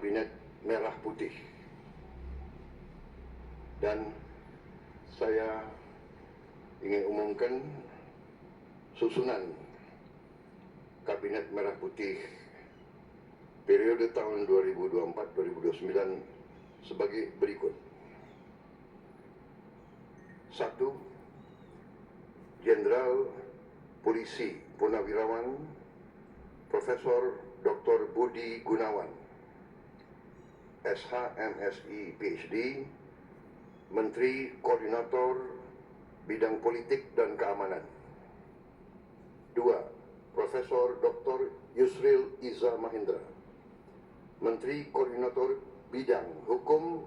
Kabinet Merah Putih. Dan saya ingin umumkan susunan Kabinet Merah Putih periode tahun 2024-2029 sebagai berikut. 1. Jenderal Polisi Purnawirawan Profesor Dr. Budi Gunawan, SH, MSI, PhD, Menteri Koordinator Bidang Politik dan Keamanan. 2. Profesor Dr. Yusril Iza Mahendra, Menteri Koordinator Bidang Hukum,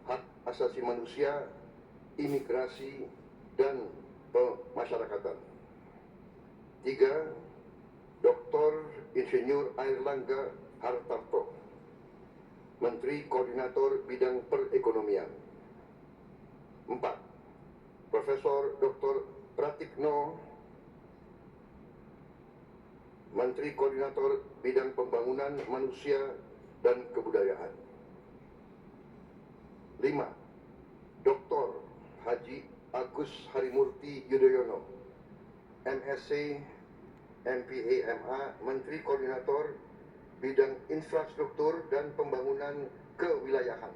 Hak Asasi Manusia, Imigrasi, dan Pemasyarakatan. 3. Dr. Insinyur Airlangga Hartarto, Menteri Koordinator Bidang Perekonomian. 4. Profesor Dr. Pratikno, Menteri Koordinator Bidang Pembangunan Manusia dan Kebudayaan. 5. Dr. Haji Agus Harimurti Yudhoyono, MSc, MPA, MA, Menteri Koordinator Bidang Infrastruktur dan Pembangunan Kewilayahan.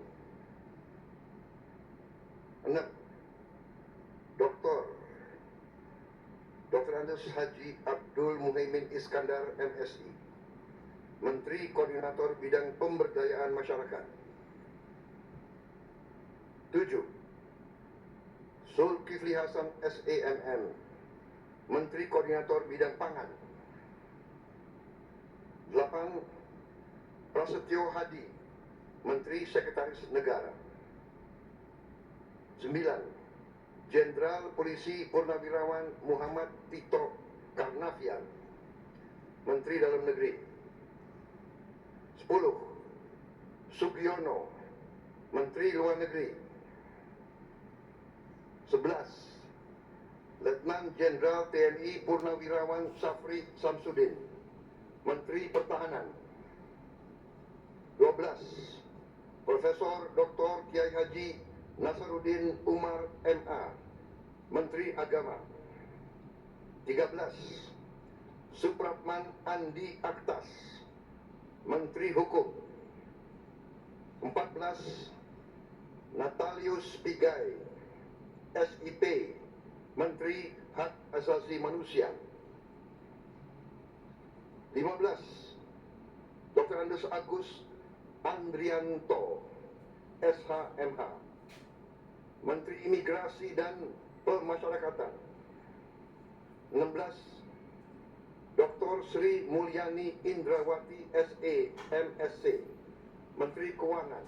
6. Dr. Andes Haji Abdul Muhaimin Iskandar, MSI, Menteri Koordinator Bidang Pemberdayaan Masyarakat. 7. Zulkifli Hasan, SAMM, Menteri Koordinator Bidang Pangan. 8. Prasetyo Hadi, Menteri Sekretaris Negara. 9. Jenderal Polisi Purnawirawan Muhammad Tito Karnavian, Menteri Dalam Negeri. 10. Sugiono, Menteri Luar Negeri. 11. Letnan Jenderal TNI Purnawirawan Safri Samsudin, Menteri Pertahanan. 12. Profesor Dr. Kiai Haji Nasaruddin Umar, MA, Menteri Agama. 13. Supratman Andi Aktas, Menteri Hukum. 14. Natalius Pigai, SIP, Menteri Hak Asasi Manusia. 15. Dr. Andes Agus Andrianto, SHMH, Menteri Imigrasi dan Pemasyarakatan. 16. Dr. Sri Mulyani Indrawati, SE, MSc, Menteri Keuangan.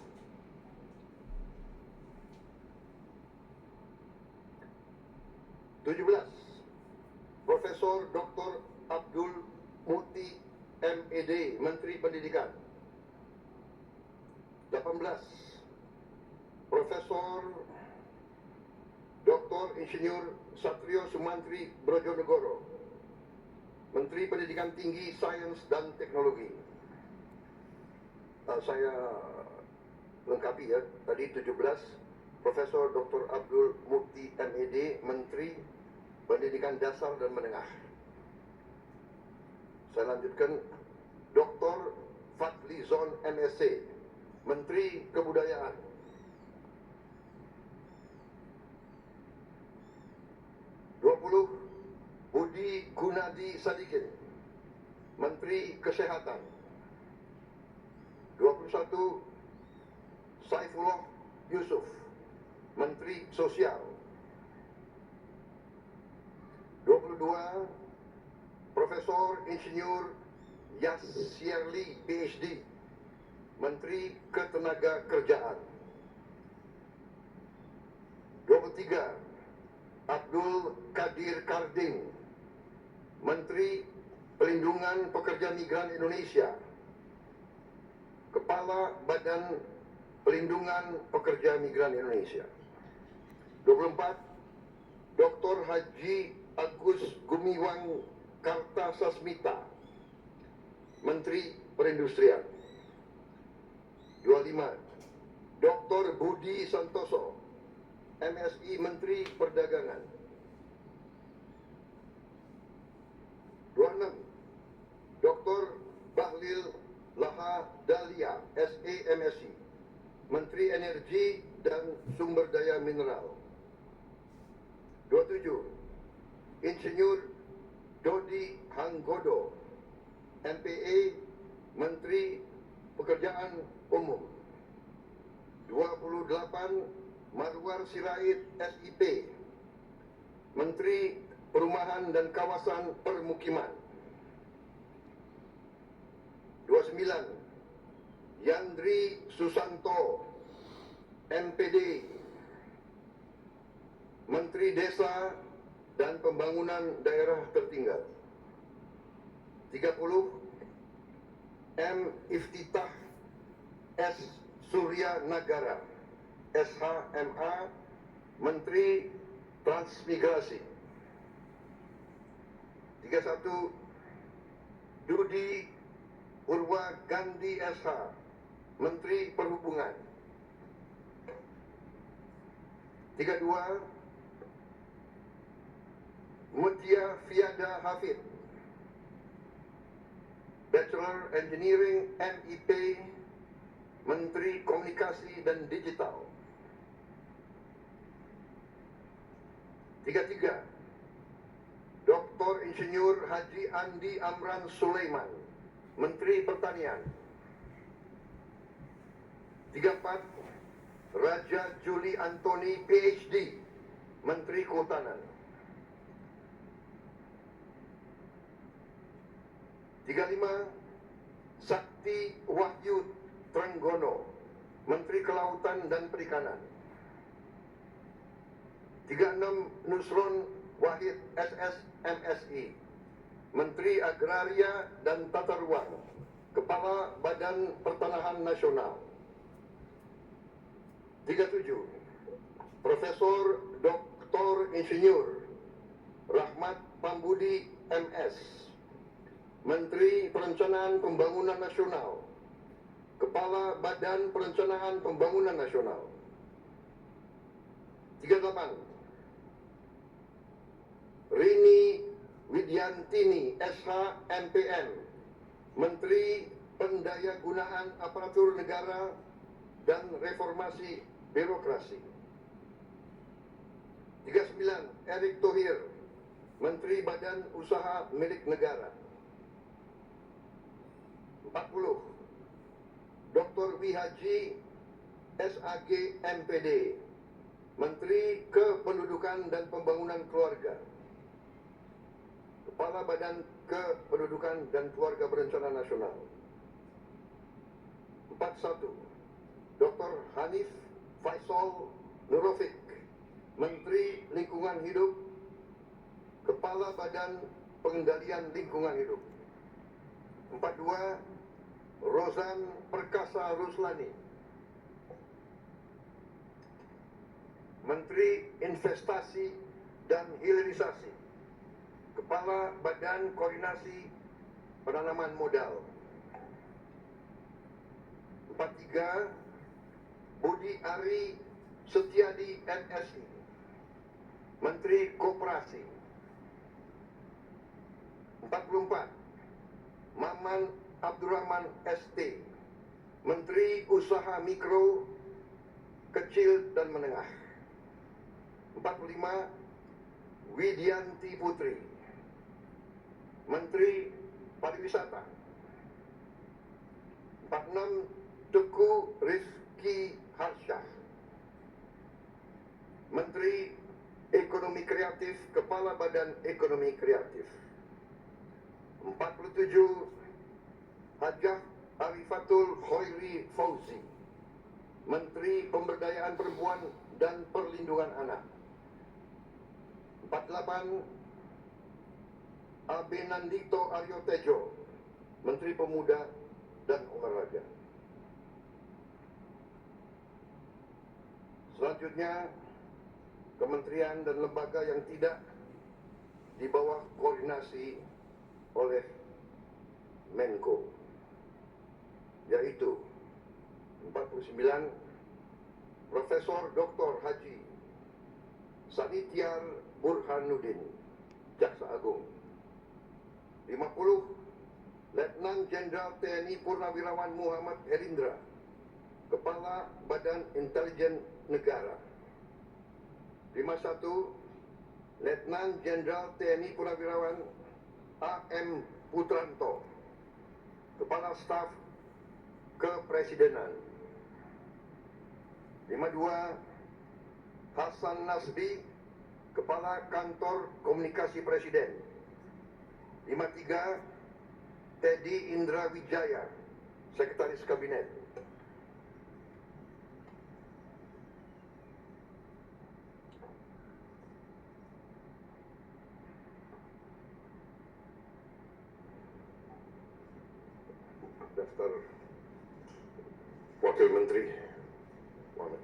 17. Profesor Dr. Abdul Muti, MED, Menteri Pendidikan. 18. Profesor Dr. Insinyur Satrio Sumantri Brojonegoro, Menteri Pendidikan Tinggi, Sains dan Teknologi. Saya lengkapi ya, tadi 17. Profesor Dr. Abdul Mukti, MED, Menteri Pendidikan Dasar dan Menengah. Saya lanjutkan, Dr. Fadlizon, MSc, Menteri Kebudayaan. 20. Budi Gunadi Sadikin, Menteri Kesehatan. 21. Saifullah Yusuf, Menteri Sosial. 22. Profesor Insinyur Yasyerli, PhD, Menteri Ketenagakerjaan. 23. Abdul Qadir Karding, Menteri Pelindungan Pekerja Migran Indonesia, Kepala Badan Pelindungan Pekerja Migran Indonesia. 24. Dr. Haji Agus Gumiwang Kartasasmita, Menteri Perindustrian. Kelima, Dr. Budi Santoso, MSI Menteri Perdagangan. 26, Dr. Bahlil Lahadalia, SA MSI, Menteri Energi dan Sumber Daya Mineral. 27, Insinyur Dodi Hanggodo, MPA, Menteri Pekerjaan Umum. 28, Marwar Sirait, SIP, Menteri Perumahan dan Kawasan Permukiman. 29, Yandri Susanto, MPD, Menteri Desa dan Pembangunan Daerah Tertinggal. 30, M. Iftitah S. Surya Nagara, SHMA, Menteri Transmigrasi. 31, Dudi Purwa Gandhi SH, Menteri Perhubungan. 32, Mutia Fiada Hafid, Bachelor Engineering MIP, Menteri Komunikasi dan Digital. 33, Dr. Insinyur Haji Andi Amran Sulaiman, Menteri Pertanian. 34, Raja Juli Antoni PhD, Menteri Kehutanan. 35, Sakti Wahyu Trenggono, Menteri Kelautan dan Perikanan. 36, Nusron Wahid SS MSI, Menteri Agraria dan Tata Ruang, Kepala Badan Pertanahan Nasional. 37, Profesor Dr. Insinyur Rahmat Pambudi MS, Menteri Perencanaan Pembangunan Nasional, Kepala Badan Perencanaan Pembangunan Nasional. 38, Rini Widyantini SH MPN, Menteri Pendayagunaan Aparatur Negara dan Reformasi Birokrasi. 39, Erick Thohir, Menteri Badan Usaha Milik Negara. 40, Dr. Wihaji SAG MPD, Menteri Kependudukan dan Pembangunan Keluarga, Kepala Badan Kependudukan dan Keluarga Berencana Nasional. 41, Dr. Hanif Faisal Nurofik, Menteri Lingkungan Hidup, Kepala Badan Pengendalian Lingkungan Hidup. 42, Rozan Perkasa Ruslani, Menteri Investasi dan Hilirisasi, Kepala Badan Koordinasi Penanaman Modal. 43, Budi Ari Setiadi MSI, Menteri Koperasi. 44, Maman Abdurrahman ST, Menteri Usaha Mikro, Kecil dan Menengah. 45, Widianti Putri, Menteri Pariwisata. 46, Teguh Rizky Harsyah, Menteri Ekonomi Kreatif, Kepala Badan Ekonomi Kreatif. 47, Hajah Arifatul Khairi Fauzi, Menteri Pemberdayaan Perempuan dan Perlindungan Anak. 48, Abenandito Aryo Tejo, Menteri Pemuda dan Olahraga. Selanjutnya, kementerian dan lembaga yang tidak di bawah koordinasi oleh Menko, yaitu 46 59, Profesor Dr. Haji Sanitiar Burhanuddin, Jaksa Agung. 50, Letnan Jenderal TNI Purnawirawan Muhammad Herindra, Kepala Badan Intelijen Negara. 51, Letnan Jenderal TNI Purnawirawan A.M. Putranto, Kepala Staf Kepresidenan. 52, Hasan Nasbi, Kepala Kantor Komunikasi Presiden. 53, Teddy Indra Wijaya, Sekretaris Kabinet. Daftar Wakil Menteri Muhammad.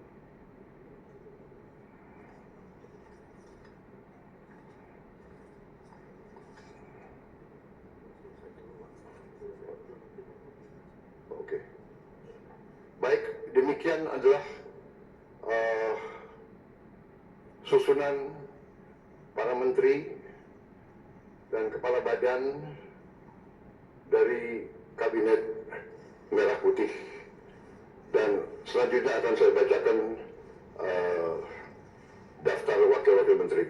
Oke. Baik, demikian adalah susunan para menteri dan kepala badan dari Kabinet Merah Putih. Dan selanjutnya akan saya bacakan daftar wakil-wakil menteri.